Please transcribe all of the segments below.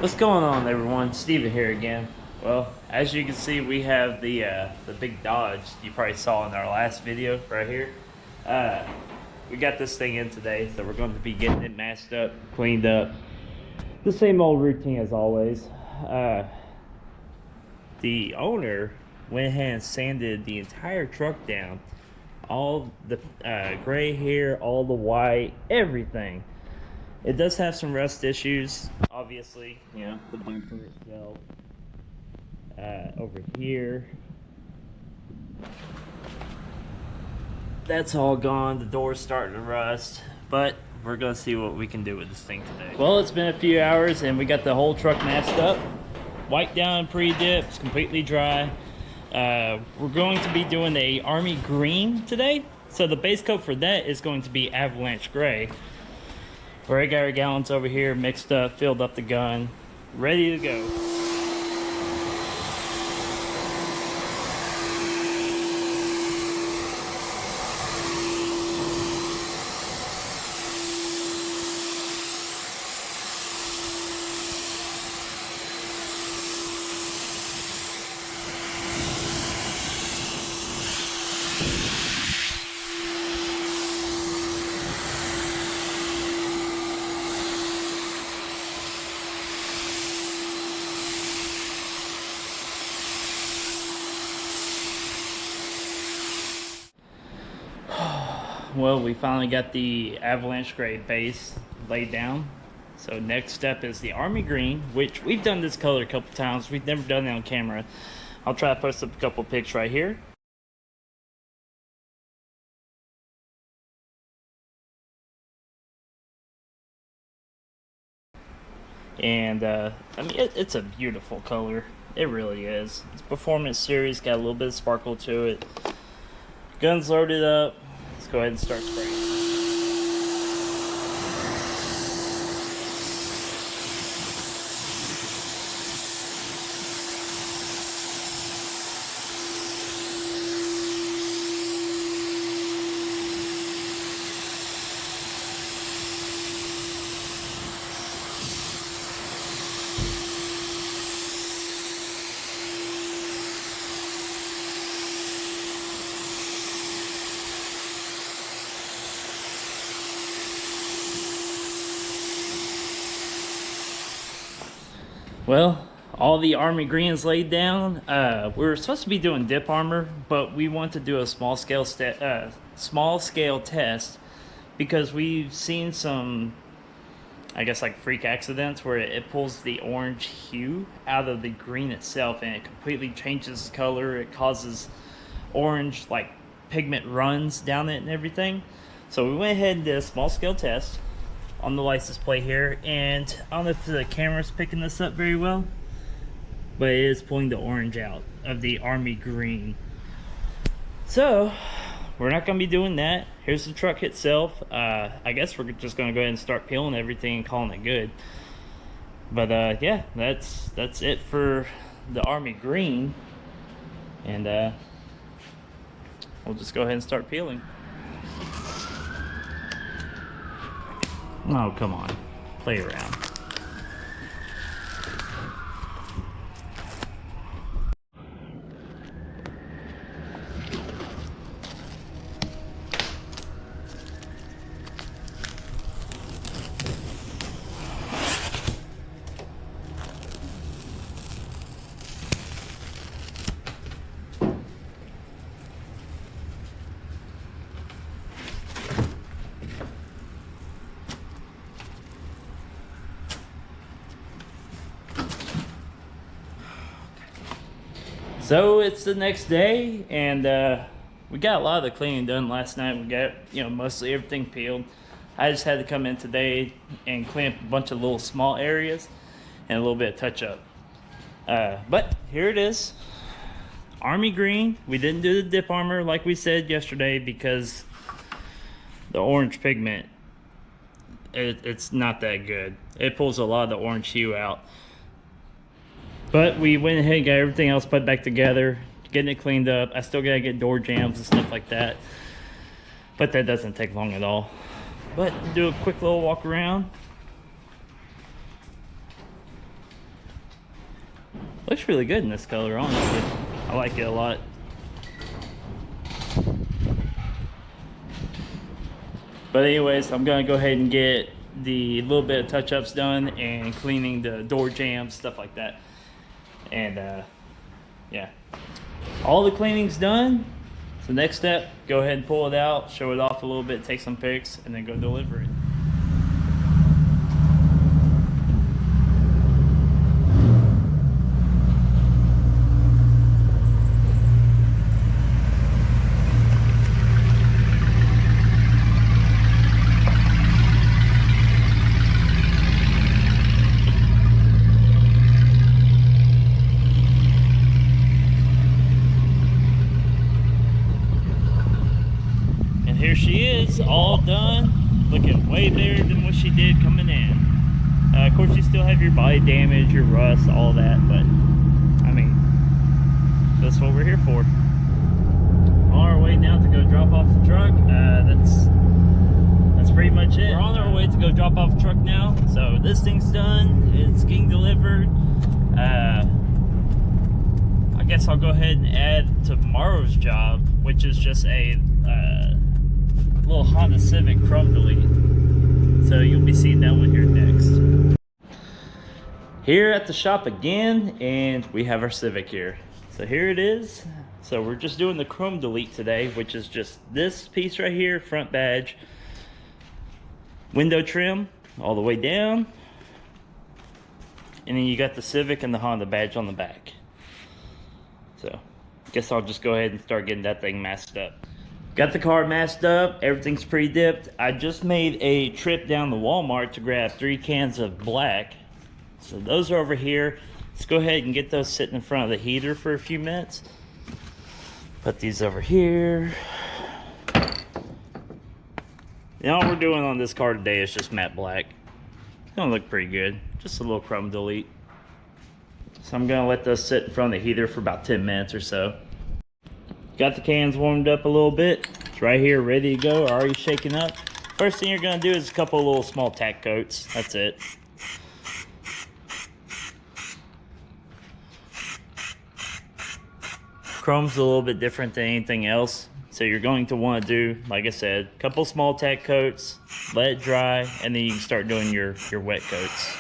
What's going on, everyone? Steven here again. Well, as you can see, we have the big Dodge you probably saw in our last video right here. We got this thing in today, so we're going to be getting it matched up, cleaned up. The same old routine as always. The owner went ahead and sanded the entire truck down. All the gray hair, all the white, everything. It does have some rust issues, obviously. You know, the bumper itself. Over here, that's all gone. The door's starting to rust, but we're gonna see what we can do with this thing today. Well, it's been a few hours and we got the whole truck matched up, wiped down, pre-dipped, it's completely dry. We're going to be doing a army green today, so the base coat for that is going to be avalanche gray. We already got our gallons over here mixed up, filled up the gun, ready to go. Well, we finally got the avalanche gray base laid down. So next step is the army green, which we've done this color a couple times. We've never done it on camera. I'll try to post up a couple pics right here. And I mean, it's a beautiful color. It really is. It's Performance Series, got a little bit of sparkle to it. Gun's loaded up. Let's go ahead and start spraying. Well, all the army green is laid down. We were supposed to be doing dip armor, but we want to do a small scale test because we've seen some, I guess, like freak accidents where it pulls the orange hue out of the green itself and it completely changes the color. It causes orange like pigment runs down it and everything. So we went ahead and did a small scale test on the license plate here, and I don't know if the camera's picking this up very well, but it is pulling the orange out of the army green. So we're not going to be doing that. Here's the truck itself. I guess we're just going to go ahead and start peeling everything and calling it good. But yeah, that's it for the army green, and we'll just go ahead and start peeling. Oh, come on. Play around. So it's the next day, and we got a lot of the cleaning done last night. We got, you know, mostly everything peeled. I just had to come in today and clean up a bunch of little small areas and a little bit of touch up. But here it is, army green. We didn't do the dip armor like we said yesterday because the orange pigment, it's not that good. It pulls a lot of the orange hue out. But we went ahead and got everything else put back together, getting it cleaned up. I still gotta get door jambs and stuff like that, but that doesn't take long at all. But do a quick little walk around. Looks really good in this color, honestly. I like it a lot. But anyways, I'm gonna go ahead and get the little bit of touch-ups done and cleaning the door jambs, stuff like that. And yeah, all the cleaning's done. So next step, go ahead and pull it out, show it off a little bit, take some pics, and then go deliver it. Here she is, all done, looking way better than what she did coming in. Of course, you still have your body damage, your rust, all that, but I mean, that's what we're here for. On our way now to go drop off the truck. That's pretty much it. We're on our way to go drop off the truck now. So this thing's done. It's getting delivered. I guess I'll go ahead and add tomorrow's job, which is just a little Honda Civic chrome delete. So you'll be seeing that one here next. Here at the shop again, and we have our Civic here. So here it is. So we're just doing the chrome delete today, which is just this piece right here, front badge, window trim all the way down, and then you got the Civic and the Honda badge on the back. So I guess I'll just go ahead and start getting that thing masked up. Got the car masked up, everything's pre-dipped. I just made a trip down to Walmart to grab 3 cans of black. So those are over here. Let's go ahead and get those sitting in front of the heater for a few minutes. Put these over here. And all we're doing on this car today is just matte black. It's gonna look pretty good. Just a little chrome delete. So I'm gonna let those sit in front of the heater for about 10 minutes or so. Got the cans warmed up a little bit. It's right here, ready to go, already shaken up. First thing you're gonna do is a couple of little small tack coats. That's it. Chrome's a little bit different than anything else. So you're going to want to do, like I said, a couple small tack coats, let it dry, and then you can start doing your wet coats.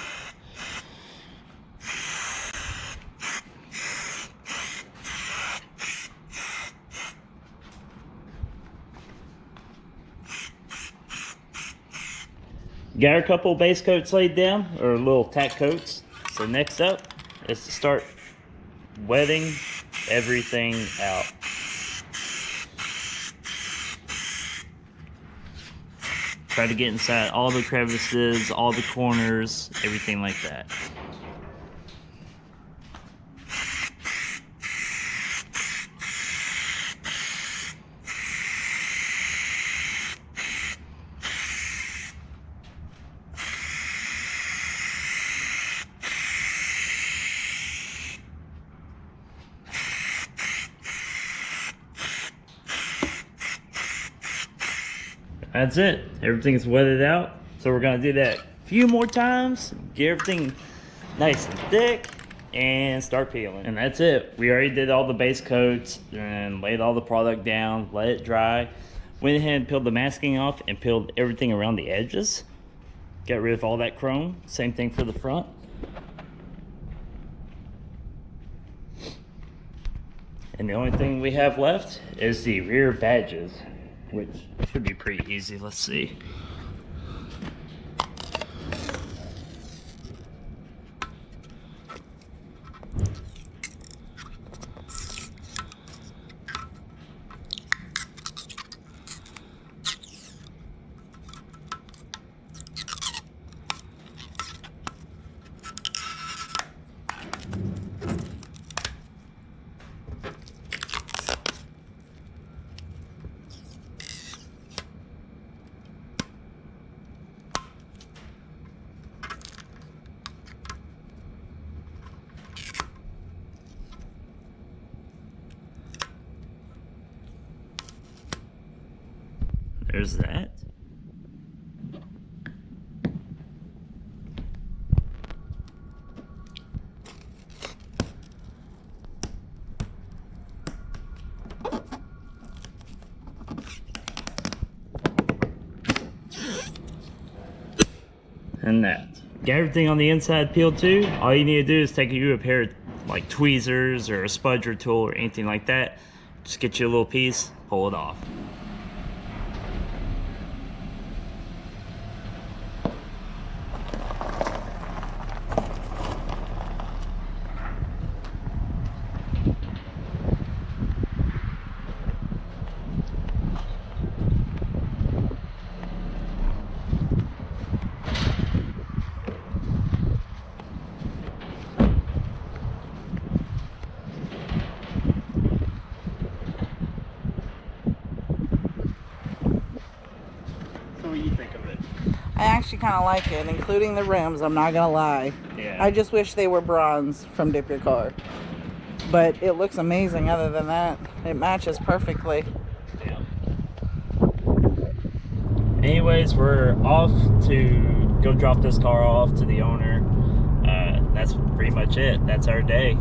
Got a couple base coats laid down, or little tack coats. So next up is to start wetting everything out. Try to get inside all the crevices, all the corners, everything like that. That's it. Everything's wetted out. So we're gonna do that a few more times, get everything nice and thick, and start peeling. And that's it. We already did all the base coats and laid all the product down, let it dry. Went ahead and peeled the masking off and peeled everything around the edges. Got rid of all that chrome. Same thing for the front. And the only thing we have left is the rear badges, which should be pretty easy. Let's see. There's that. and that. Got everything on the inside peeled too. All you need to do is take you a pair of like tweezers or a spudger tool or anything like that. Just get you a little piece, pull it off. What do you think of it? I actually kind of like it, including the rims. I'm not gonna lie. Yeah. I just wish they were bronze from Dip Your Car, but it looks amazing. Other than that, it matches perfectly. Yeah. Anyways, we're off to go drop this car off to the owner. That's pretty much it. That's our day.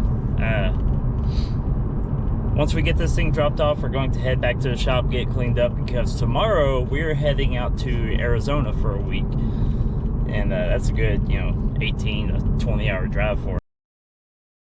Once we get this thing dropped off, we're going to head back to the shop, get cleaned up, because tomorrow we're heading out to Arizona for a week. And that's a good, 18 to 20 hour drive for us.